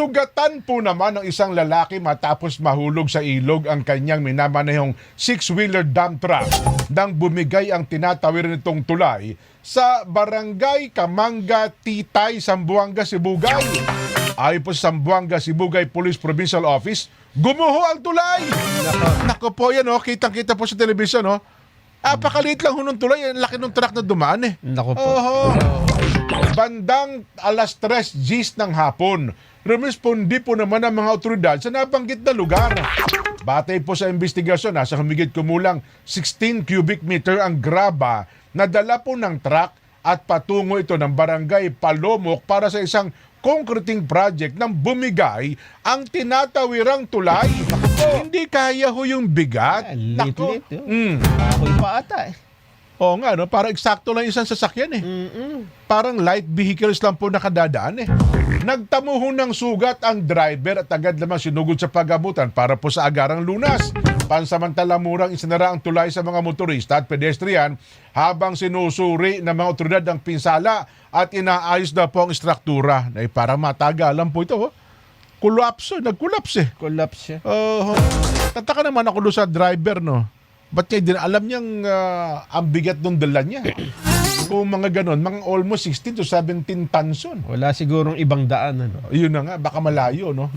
Nasugatan po naman ng isang lalaki matapos mahulog sa ilog ang kanyang minamanehong six-wheeler dump truck nang bumigay ang tinatawir nitong tulay sa Barangay Kamanga, Titay, Zamboanga, Sibugay. Ayon po sa Zamboanga, Sibugay Police Provincial Office, gumuho ang tulay. Nako po yan, kitang-kita po sa television. Apakaliit lang ho ng tulay, ang laki ng truck na dumaan eh. Nako po. Bandang alas 3 Gs ng hapon, rumespondi po naman ang mga otoridad sa nabanggit na lugar. Batay po sa investigasyon, nasa humigit kumulang 16 cubic meter ang graba na dala po ng truck at patungo ito ng Barangay Palomok para sa isang concreting project nang bumigay ang tinatawirang tulay. Hindi kaya ho yung bigat. Lit-lit. Ako'y pa ata eh. Oo nga, para eksakto lang isang sasakyan eh. Parang light vehicles lang po nakadadaan eh. Nagtamo ho ng sugat ang driver at agad lamang sinugod sa pag-abutan para po sa agarang lunas. Pansamantala murang isinara ang tulay sa mga motorista at pedestrian habang sinusuri ng mga otoridad ang pinsala at inaayos na po ang istruktura. Na parang matagalan po ito. Nag-collapse eh. Collapse siya. Tataka naman ako doon sa driver, no? Ba't kayo din alam niyang ang bigat ng dala niya? Kung mga ganon, mga almost 16 to 17 tons yun. Wala sigurong ibang daan. Yun na nga, baka malayo, no?